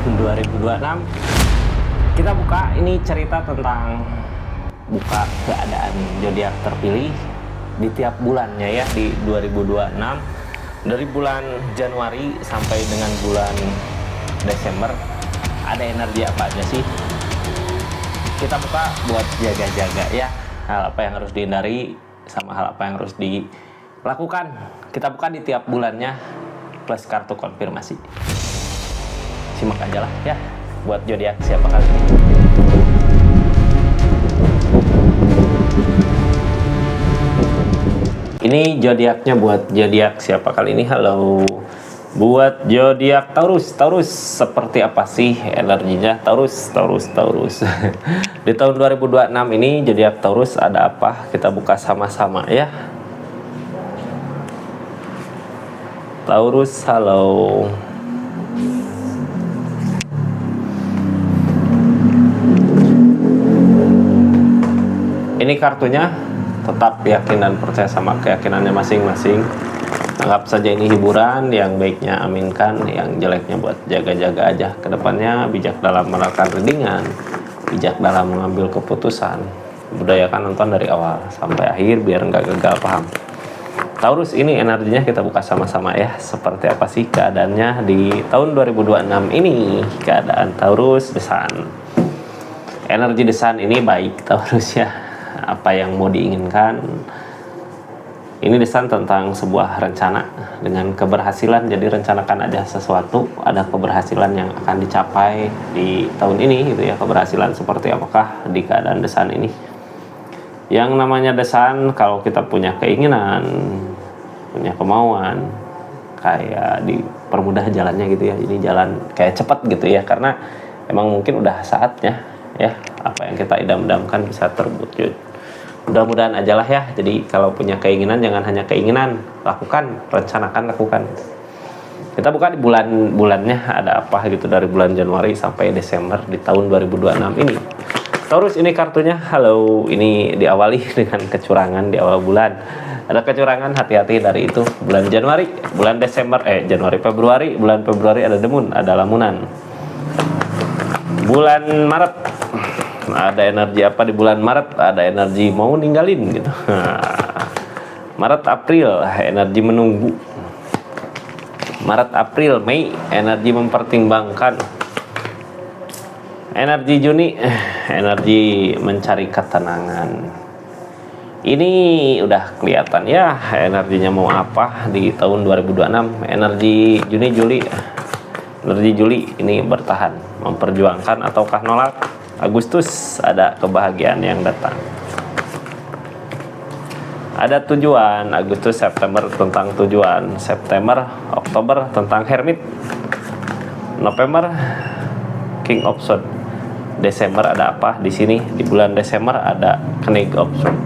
2026 kita buka ini cerita tentang buka keadaan zodiak terpilih di tiap bulannya ya di 2026 dari bulan Januari sampai dengan bulan Desember ada energi apa aja sih. Kita buka buat jaga-jaga ya, hal apa yang harus dihindari sama hal apa yang harus dilakukan. Kita buka di tiap bulannya plus kartu konfirmasi. Simak aja lah ya buat zodiak siapa kali ini. Ini zodiaknya buat zodiak siapa kali ini. Halo. Buat zodiak Taurus. Taurus seperti apa sih energinya? Taurus. Di tahun 2026 ini zodiak Taurus ada apa? Kita buka sama-sama ya. Taurus, halo. Ini kartunya tetap yakin dan percaya sama keyakinannya masing-masing. Anggap saja ini hiburan, yang baiknya aminkan, yang jeleknya buat jaga-jaga aja. Kedepannya bijak dalam melakukan readingan, bijak dalam mengambil keputusan. Budayakan nonton dari awal sampai akhir biar nggak gagal paham. Taurus, ini energinya kita buka sama-sama ya. Seperti apa sih keadaannya di tahun 2026 ini? Keadaan Taurus desan. Energi desan ini baik Taurus ya. Apa yang mau diinginkan? Ini desain tentang sebuah rencana dengan keberhasilan. Jadi rencanakan aja sesuatu, ada keberhasilan yang akan dicapai di tahun ini gitu ya. Keberhasilan seperti apakah di keadaan desain ini? Yang namanya desain, kalau kita punya keinginan, punya kemauan, kayak dipermudah jalannya gitu ya. Ini jalan kayak cepat gitu ya, karena emang mungkin udah saatnya ya apa yang kita idam-idamkan bisa terwujud. Mudah-mudahan aja lah ya. Jadi kalau punya keinginan jangan hanya keinginan, lakukan, rencanakan, lakukan. Kita buka di bulannya ada apa gitu dari bulan Januari sampai Desember di tahun 2026 ini. Taurus, ini kartunya halo. Ini diawali dengan kecurangan di awal bulan. Ada kecurangan, hati-hati dari itu. Bulan Januari, bulan Desember, Februari, bulan Februari ada demun, ada lamunan. Bulan Maret ada energi apa di bulan Maret? Ada energi mau ninggalin gitu. Maret, April energi menunggu. Maret, April, Mei energi mempertimbangkan. Energi Juni energi mencari ketenangan. Ini udah kelihatan ya energinya mau apa di tahun 2026. Energi Juni, Juli. Energi Juli ini bertahan, memperjuangkan ataukah nolak. Agustus ada kebahagiaan yang datang. Ada tujuan. Agustus, September tentang tujuan. September, Oktober tentang hermit. November King of Swords. Desember ada apa di sini? Di bulan Desember ada Knight of Swords.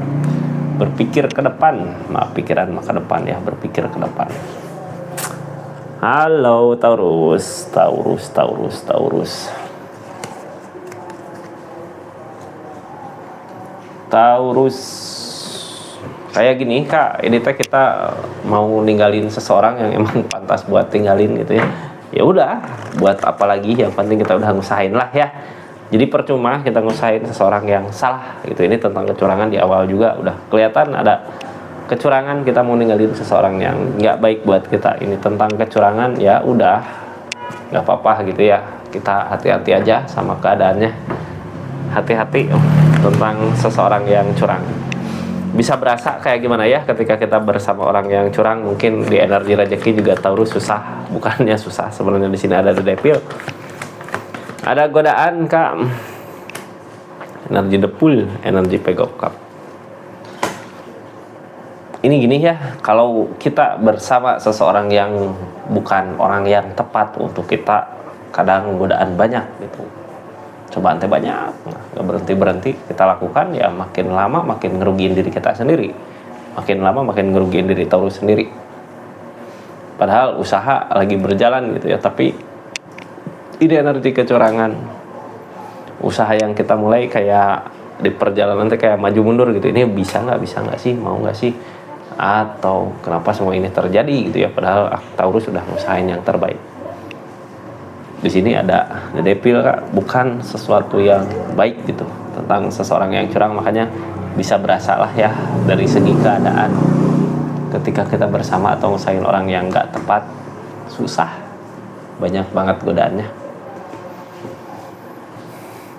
Berpikir ke depan. Pikiran ke depan ya, berpikir ke depan. Halo Taurus. Taurus, kayak gini kak, ini teh kita mau ninggalin seseorang yang emang pantas buat tinggalin gitu ya. Ya udah, buat apa lagi? Yang penting kita udah ngusahain lah ya. Jadi percuma kita ngusahain seseorang yang salah gitu. Ini tentang kecurangan di awal juga udah kelihatan ada kecurangan. Kita mau ninggalin seseorang yang nggak baik buat kita. Ini tentang kecurangan, ya udah, nggak apa-apa gitu ya. Kita hati-hati aja sama keadaannya. Hati-hati tentang seseorang yang curang. Bisa berasa kayak gimana ya ketika kita bersama orang yang curang. Mungkin di energi rezeki juga Taurus susah. Bukannya susah, sebenarnya di sini ada The Devil. Ada godaan kak. Energi The Fool, energi Page of Cup. Ini gini ya, kalau kita bersama seseorang yang bukan orang yang tepat untuk kita, kadang godaan banyak gitu. Cobaan teh banyak, nggak berhenti kita lakukan, ya makin lama makin ngerugiin diri kita sendiri, makin lama makin ngerugiin diri Taurus sendiri. Padahal usaha lagi berjalan gitu ya, tapi ini energi kecurangan. Usaha yang kita mulai kayak di perjalanan teh kayak maju mundur gitu. Ini bisa nggak sih, mau nggak sih, atau kenapa semua ini terjadi gitu ya. Padahal Taurus sudah ngusahain yang terbaik. Di sini ada the devil, Kak, bukan sesuatu yang baik gitu tentang seseorang yang curang. Makanya bisa berasa lah ya dari segi keadaan ketika kita bersama atau ngusahain orang yang nggak tepat, susah, banyak banget godaannya.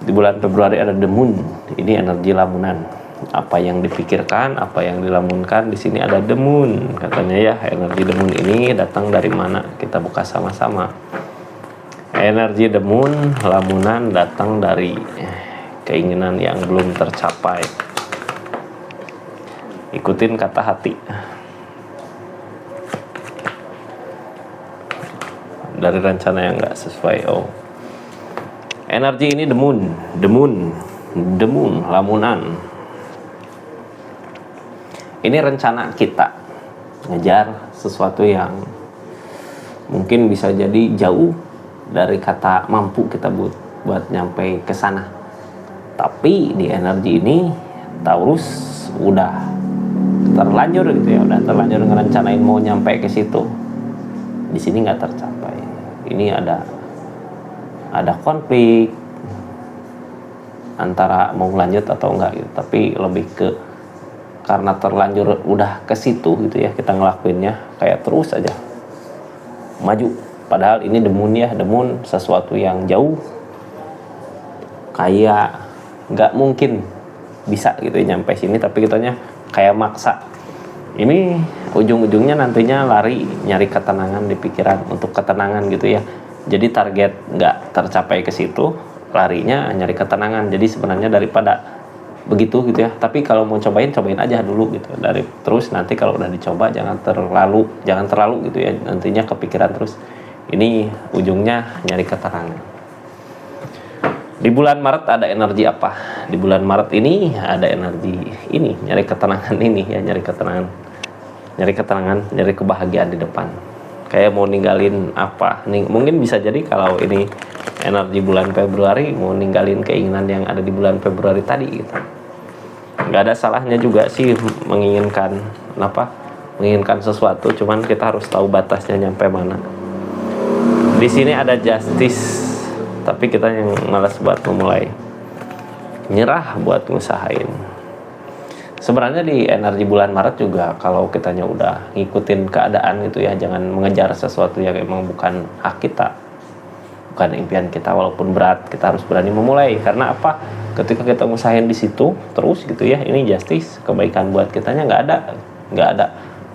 Di bulan Februari ada the moon, ini energi lamunan. Apa yang dipikirkan, apa yang dilamunkan, di sini ada the moon. Katanya ya, energi the moon ini datang dari mana? Kita buka sama-sama. Energi the moon, lamunan datang dari keinginan yang belum tercapai. Ikutin kata hati. Dari rencana yang nggak sesuai. Oh, energi ini the moon, the moon, the moon, lamunan. Ini rencana kita ngejar sesuatu yang mungkin bisa jadi jauh dari kata mampu kita buat nyampe ke sana. Tapi di energi ini Taurus udah terlanjur gitu ya, udah terlanjur ngerencanain mau nyampe ke situ. Di sini nggak tercapai. Ini ada konflik antara mau lanjut atau enggak gitu. Tapi lebih ke karena terlanjur udah ke situ gitu ya, kita ngelakuinnya kayak terus aja maju. Padahal ini the moon ya, the moon sesuatu yang jauh, kayak nggak mungkin bisa gitu ya nyampe sini, tapi kitanya kayak maksa. Ini ujung-ujungnya nantinya lari nyari ketenangan di pikiran, untuk ketenangan gitu ya. Jadi target nggak tercapai ke situ, larinya nyari ketenangan. Jadi sebenarnya daripada begitu gitu ya, tapi kalau mau cobain aja dulu gitu. Terus nanti kalau udah dicoba jangan terlalu gitu ya, nantinya kepikiran terus. Ini ujungnya nyari ketenangan. Di bulan Maret ada energi apa? Di bulan Maret ini ada energi ini, nyari ketenangan ini ya, nyari ketenangan, nyari kebahagiaan di depan. Kayak mau ninggalin apa? Mungkin bisa jadi kalau ini energi bulan Februari, mau ninggalin keinginan yang ada di bulan Februari tadi gitu. Nggak ada salahnya juga sih menginginkan sesuatu, cuman kita harus tahu batasnya nyampe mana. Di sini ada justice, tapi kita yang malas buat memulai, nyerah buat ngusahain. Sebenarnya di energi bulan Maret juga kalau kitanya udah ngikutin keadaan gitu ya, jangan mengejar sesuatu yang emang bukan hak kita, bukan impian kita. Walaupun berat, kita harus berani memulai. Karena apa? Ketika kita ngusahain di situ terus gitu ya, ini justice, kebaikan buat kitanya nggak ada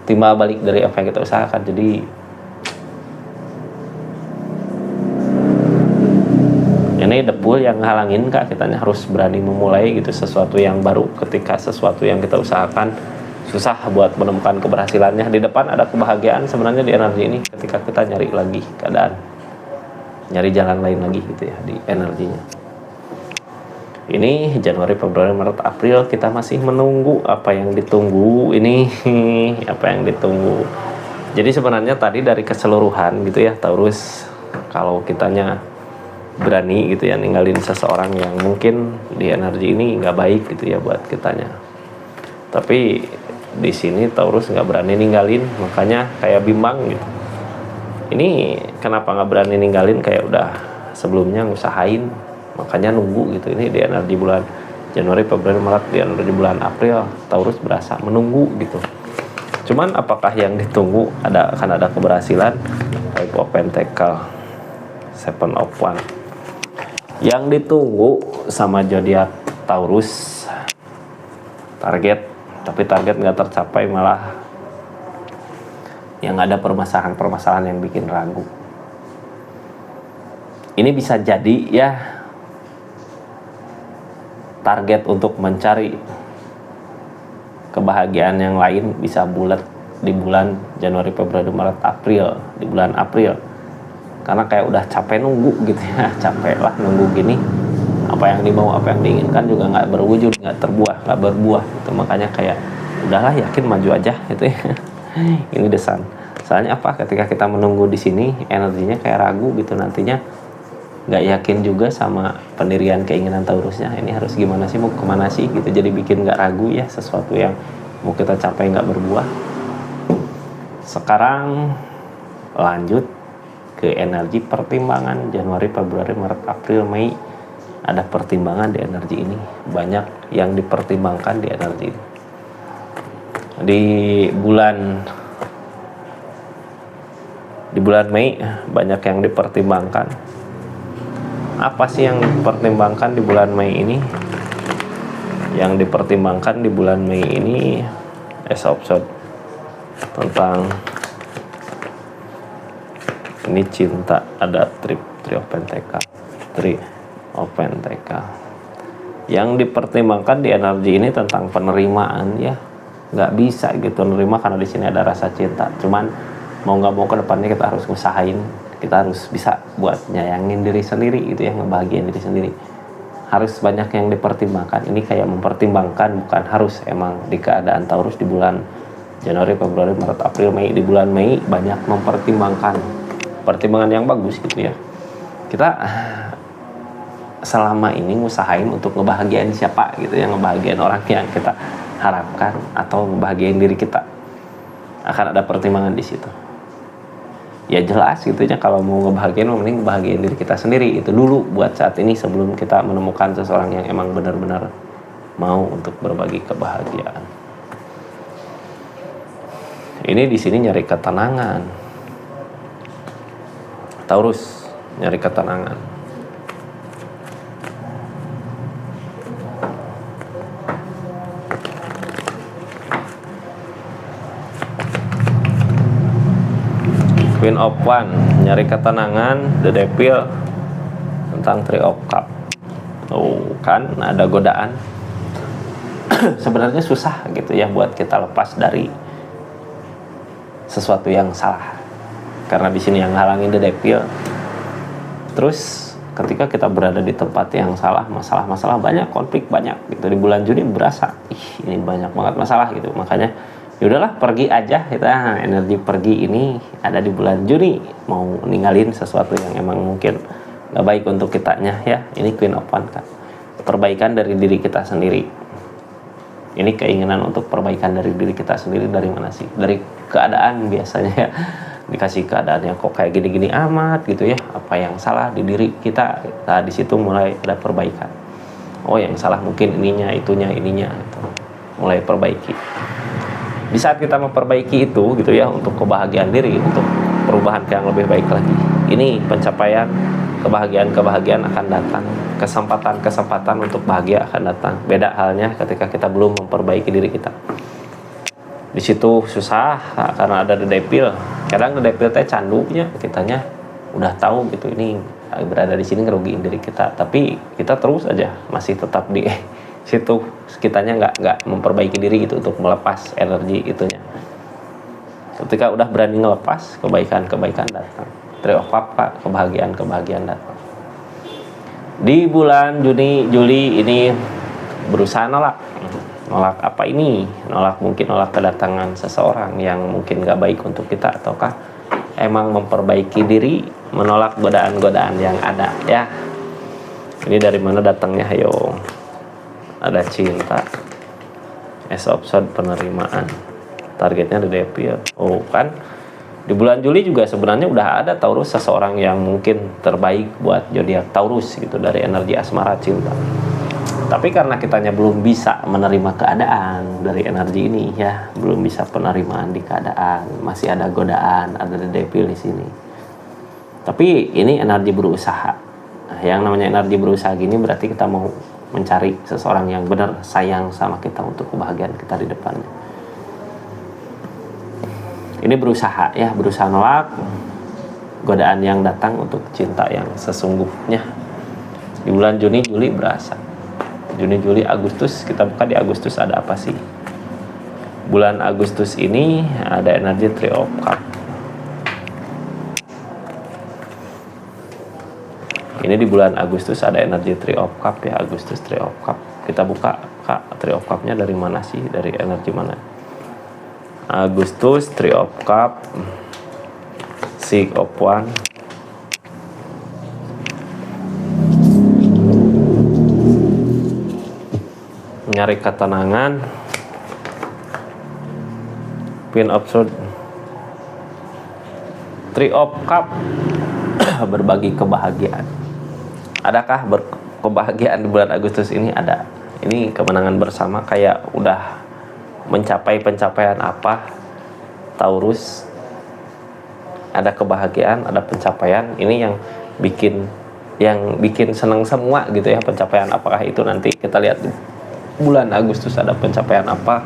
timbal balik dari apa yang kita usahakan. Jadi ini depul yang ngalangin, Kak, kitanya harus berani memulai gitu sesuatu yang baru. Ketika sesuatu yang kita usahakan susah buat menemukan keberhasilannya, di depan ada kebahagiaan sebenarnya di energi ini. Ketika kita nyari lagi keadaan, nyari jalan lain lagi gitu ya di energinya. Ini Januari, Februari, Maret, April, kita masih menunggu apa yang ditunggu ini. Apa yang ditunggu. Jadi sebenarnya tadi dari keseluruhan gitu ya, Taurus, kalau kitanya berani gitu ya ninggalin seseorang yang mungkin di energi ini nggak baik gitu ya buat kitanya. Tapi di sini Taurus nggak berani ninggalin, makanya kayak bimbang gitu. Ini kenapa nggak berani ninggalin, kayak udah sebelumnya ngusahain, makanya nunggu gitu. Ini di energi bulan Januari, Februari, Maret, di energi bulan April, Taurus berasa menunggu gitu. Cuman apakah yang ditunggu akan ada keberhasilan? Five of Pentacles, Seven of Wands. Yang ditunggu sama zodiak Taurus target, tapi target nggak tercapai, malah yang ada permasalahan yang bikin ragu. Ini bisa jadi ya target untuk mencari kebahagiaan yang lain bisa bulat di bulan Januari, Februari, Maret, April, di bulan April. Karena kayak udah capek nunggu gitu ya, capek lah nunggu gini, apa yang dimau, apa yang diinginkan juga nggak berwujud, nggak berbuah gitu. Makanya kayak udahlah, yakin maju aja gitu ya. Ini desan. Soalnya apa? Ketika kita menunggu di sini, energinya kayak ragu gitu, nantinya nggak yakin juga sama pendirian keinginan Taurusnya. Ini harus gimana sih, mau kemana sih gitu. Jadi bikin nggak ragu ya, sesuatu yang mau kita capai nggak berbuah. Sekarang lanjut ke energi pertimbangan. Januari, Februari, Maret, April, Mei ada pertimbangan di energi ini, banyak yang dipertimbangkan di energi ini. Di bulan Mei banyak yang dipertimbangkan. Apa sih yang dipertimbangkan di bulan Mei ini? Yang dipertimbangkan di bulan Mei ini Ace of Swords, tentang ini cinta, ada Three of Pentacle. Yang dipertimbangkan di energi ini tentang penerimaan ya. Nggak bisa gitu nerima karena di sini ada rasa cinta. Cuman mau nggak mau ke depannya kita harus usahain, kita harus bisa buat nyayangin diri sendiri gitu ya, ngebahagiain diri sendiri. Harus banyak yang dipertimbangkan. Ini kayak mempertimbangkan, bukan harus. Emang di keadaan Taurus di bulan Januari, Februari, Maret, April, Mei, di bulan Mei banyak mempertimbangkan, pertimbangan yang bagus gitu ya. Kita selama ini ngusahain untuk ngebahagiain siapa gitu ya, ngebahagiain orang yang kita harapkan atau ngebahagiain diri kita. Akan ada pertimbangan di situ. Ya jelas gitu ya, kalau mau ngebahagiain mending ngebahagiain diri kita sendiri itu dulu buat saat ini, sebelum kita menemukan seseorang yang emang benar-benar mau untuk berbagi kebahagiaan. Ini di sini nyari ketenangan. Taurus nyari ketenangan. Queen of Wands nyari ketenangan. The Devil tentang Three of Cups. Oh kan ada godaan. Sebenarnya susah gitu ya buat kita lepas dari sesuatu yang salah, karena di sini yang halangin The Devil. Terus ketika kita berada di tempat yang salah, masalah-masalah banyak, konflik banyak gitu. Di bulan Juni berasa ini banyak banget masalah gitu. Makanya yaudahlah pergi aja kita. Energi pergi ini ada di bulan Juni, mau ninggalin sesuatu yang emang mungkin gak baik untuk kitanya ya. Ini Queen of Wands kan, perbaikan dari diri kita sendiri. Ini keinginan untuk perbaikan dari diri kita sendiri. Dari mana sih? Dari keadaan biasanya ya. Dikasih keadaan yang kok kayak gini-gini amat gitu ya, apa yang salah di diri kita. Nah di situ mulai ada perbaikan. Oh yang salah mungkin ininya, itunya, ininya gitu. Mulai perbaiki. Di saat kita memperbaiki itu gitu ya, untuk kebahagiaan diri, untuk perubahan yang lebih baik lagi, ini pencapaian kebahagiaan akan datang, kesempatan untuk bahagia akan datang. Beda halnya ketika kita belum memperbaiki diri kita. Di situ susah karena ada The Devil. Kadang The Devil teh candunya, kitanya udah tahu gitu ini berada di sini ngerugiin diri kita, tapi kita terus aja masih tetap di situ. Kitanya nggak memperbaiki diri gitu untuk melepas energi itunya. Ketika udah berani ngelepas, kebaikan datang. Three of Cups, kebahagiaan datang. Di bulan Juli ini berusaha nolak apa ini? Mungkin nolak kedatangan seseorang yang mungkin gak baik untuk kita, ataukah emang memperbaiki diri, menolak godaan-godaan yang ada ya. Ini dari mana datangnya? Ayo, ada cinta, Ace of Swords, penerimaan, targetnya The Devil. Oh kan, di bulan Juli juga sebenarnya udah ada Taurus, seseorang yang mungkin terbaik buat zodiak Taurus gitu, dari energi asmara cinta. Tapi karena kitanya belum bisa menerima keadaan dari energi ini ya, belum bisa penerimaan di keadaan, masih ada godaan, ada The Devil di sini. Tapi ini energi berusaha. Nah, yang namanya energi berusaha gini berarti kita mau mencari seseorang yang benar sayang sama kita untuk kebahagiaan kita di depannya. Ini berusaha ya, berusaha nolak godaan yang datang untuk cinta yang sesungguhnya. Di bulan Juni, Juli berasa. Juni, Juli, Agustus, kita buka di Agustus ada apa sih? Bulan Agustus ini ada energi Three of Cups. Ini di bulan Agustus ada energi Three of Cups ya, Agustus Three of Cups. Kita buka Kak, Three of Cups-nya dari mana sih? Dari energi mana? Agustus Three of Cups, Six of Wands, nyari ketenangan, Queen of Swords, Three of Cup berbagi kebahagiaan. Adakah kebahagiaan di bulan Agustus ini? Ada. Ini kemenangan bersama, kayak udah mencapai pencapaian apa Taurus, ada kebahagiaan, ada pencapaian. Ini yang bikin senang semua gitu ya. Pencapaian apakah itu, nanti kita lihat di bulan Agustus ada pencapaian apa.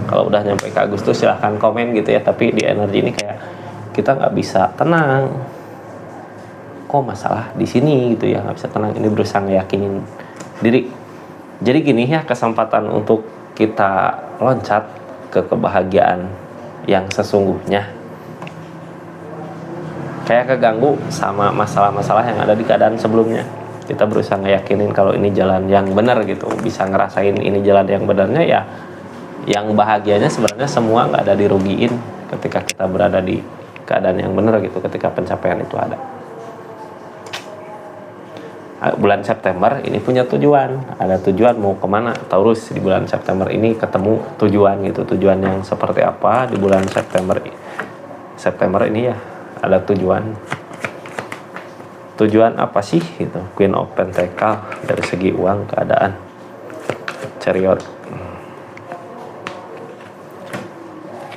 Kalau udah nyampe ke Agustus silahkan komen gitu ya. Tapi di energi ini kayak kita nggak bisa tenang, kok masalah di sini gitu ya, nggak bisa tenang. Ini berusaha ngeyakinin diri. Jadi gini ya, kesempatan untuk kita loncat ke kebahagiaan yang sesungguhnya. Kayak keganggu sama masalah-masalah yang ada di keadaan sebelumnya. Kita berusaha ngeyakinin kalau ini jalan yang benar gitu, bisa ngerasain ini jalan yang benarnya ya. Yang bahagianya sebenarnya semua nggak ada dirugiin ketika kita berada di keadaan yang benar gitu, ketika pencapaian itu ada. Bulan September ini punya tujuan, ada tujuan mau kemana Taurus di bulan September ini, ketemu tujuan gitu. Tujuan yang seperti apa di bulan September ini ya, ada tujuan apa sih gitu. Queen of Pentacle dari segi uang, keadaan, Chariot.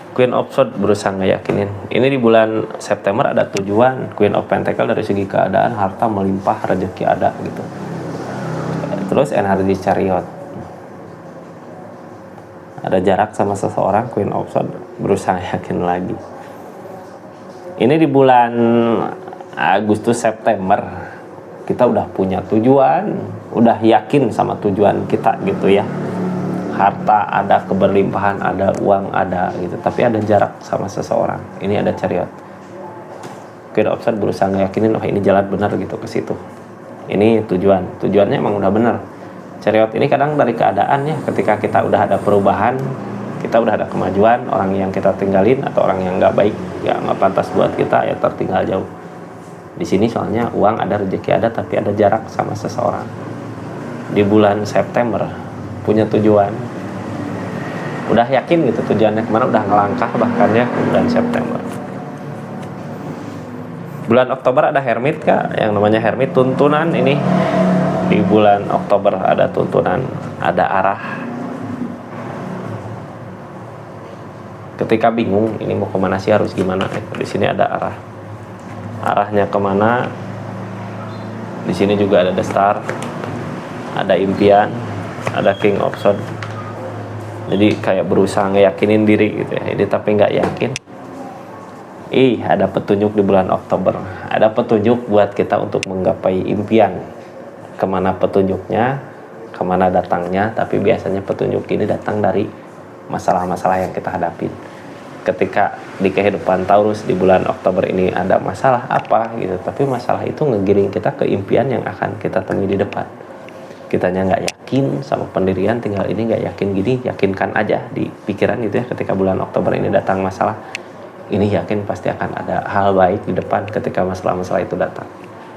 Queen of Swords berusaha ngeyakinin ini di bulan September ada tujuan. Queen of Pentacle dari segi keadaan, harta melimpah, rezeki ada gitu. Terus energi Chariot, ada jarak sama seseorang. Queen of Swords berusaha yakin lagi. Ini di bulan Agustus September kita udah punya tujuan, udah yakin sama tujuan kita gitu ya. Harta ada, keberlimpahan ada, uang ada gitu, tapi ada jarak sama seseorang. Ini ada Chariot. Queen of Swords berusaha ngeyakinin, oh ini jalan benar gitu ke situ. Ini tujuannya emang udah benar. Chariot ini kadang dari keadaan ya, ketika kita udah ada perubahan, kita udah ada kemajuan, orang yang kita tinggalin atau orang yang nggak baik, ya nggak pantas buat kita, ya tertinggal jauh. Di sini soalnya uang ada, rezeki ada, tapi ada jarak sama seseorang. Di bulan September punya tujuan, udah yakin gitu tujuannya kemana, udah ngelangkah bahkan ya di bulan September. Bulan Oktober ada Hermit Kak, yang namanya Hermit, tuntunan. Ini di bulan Oktober ada tuntunan, ada arah. Ketika bingung ini mau kemana sih, harus gimana, di sini ada arah. Arahnya kemana? Di sini juga ada The Star, ada impian, ada King of Swords. Jadi kayak berusaha ngeyakinin diri gitu ya. Ini tapi nggak yakin. Ada petunjuk di bulan Oktober. Ada petunjuk buat kita untuk menggapai impian. Kemana petunjuknya, kemana datangnya. Tapi biasanya petunjuk ini datang dari masalah-masalah yang kita hadapin. Ketika di kehidupan Taurus di bulan Oktober ini ada masalah apa gitu, tapi masalah itu ngegiring kita ke impian yang akan kita temui di depan. Kitanya nggak yakin sama pendirian, tinggal ini nggak yakin gini, yakinkan aja di pikiran gitu ya. Ketika bulan Oktober ini datang masalah, ini yakin pasti akan ada hal baik di depan ketika masalah-masalah itu datang.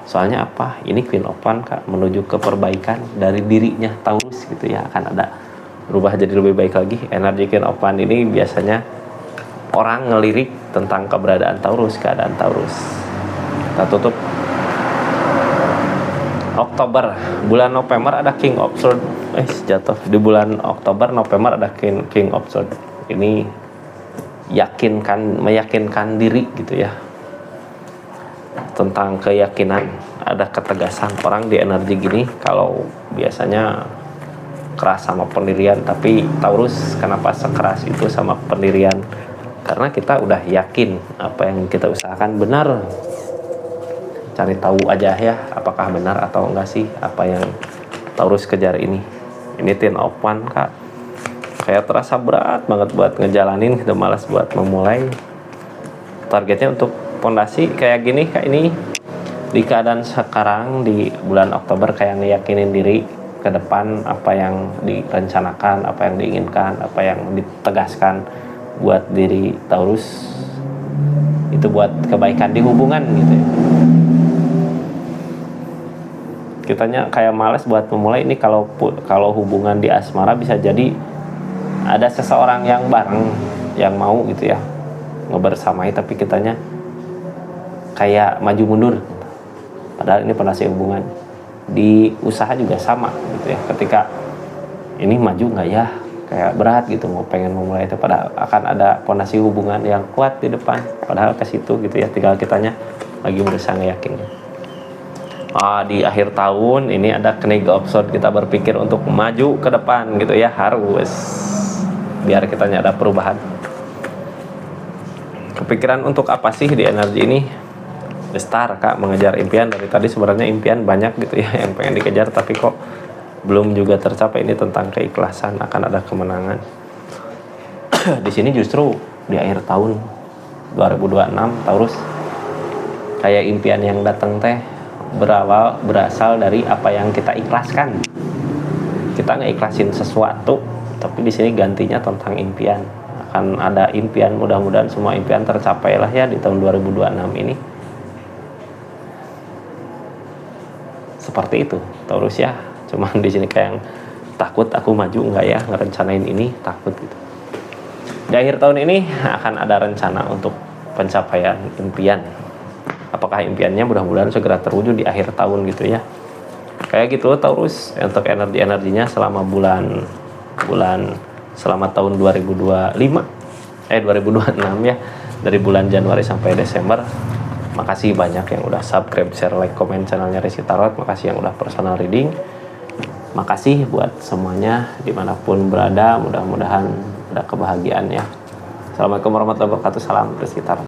Soalnya apa? Ini Queen of Wands Kak, menuju ke perbaikan dari dirinya Taurus gitu ya, akan ada berubah jadi lebih baik lagi. Energi Queen of Wands ini biasanya orang ngelirik tentang keberadaan Taurus, keadaan Taurus. Kita tutup Oktober. Bulan November ada King of Swords. Jatuh. Di bulan Oktober, November ada King of Swords. Ini meyakinkan diri gitu ya. Tentang keyakinan, ada ketegasan. Orang di energi gini kalau biasanya keras sama pendirian, tapi Taurus kenapa sekeras itu sama pendirian? Karena kita udah yakin apa yang kita usahakan benar. Cari tahu aja ya, apakah benar atau enggak sih apa yang Taurus kejar ini. Ini Ten of Wands Kak, kayak terasa berat banget buat ngejalanin, kita malas buat memulai. Targetnya untuk fondasi kayak gini Kak, ini di keadaan sekarang di bulan Oktober kayak ngeyakinin diri ke depan, apa yang direncanakan, apa yang diinginkan, apa yang ditegaskan buat diri Taurus itu buat kebaikan di hubungan gitu ya. Kitanya kayak males buat memulai ini. Kalau hubungan di asmara bisa jadi ada seseorang yang bareng yang mau gitu ya ngebersamai, tapi kitanya kayak maju mundur, padahal ini pondasi hubungan. Di usaha juga sama gitu ya, ketika ini maju nggak ya, kayak berat gitu mau mulai itu, padahal akan ada pondasi hubungan yang kuat di depan, padahal ke situ gitu ya, tinggal kitanya lagi berusaha yakinnya. Di akhir tahun ini ada knig episode, kita berpikir untuk maju ke depan gitu ya, harus biar kitanya ada perubahan. Kepikiran untuk apa sih di energi ini? Besar Kak, mengejar impian. Dari tadi sebenarnya impian banyak gitu ya yang pengen dikejar, tapi kok belum juga tercapai. Ini tentang keikhlasan akan ada kemenangan. Di sini justru di akhir tahun 2026 Taurus, kayak impian yang datang teh berasal dari apa yang kita ikhlaskan. Kita nggak ikhlasin sesuatu, tapi di sini gantinya tentang impian. Akan ada impian, mudah-mudahan semua impian tercapai lah ya di tahun 2026 ini. Seperti itu Taurus ya. Cuman di sini kayak takut, aku maju nggak ya ngerencanain ini, takut gitu. Di akhir tahun ini akan ada rencana untuk pencapaian impian. Apakah impiannya mudah-mudahan segera terwujud di akhir tahun gitu ya. Kayak gitu Taurus untuk energinya selama selama tahun 2026 ya, dari bulan Januari sampai Desember. Makasih banyak yang udah subscribe, share, like, komen channelnya Rizky Tarot. Makasih yang udah personal reading. Makasih buat semuanya dimanapun berada, mudah-mudahan ada kebahagiaan ya. Assalamualaikum warahmatullahi wabarakatuh. Salam Rizky Tarot.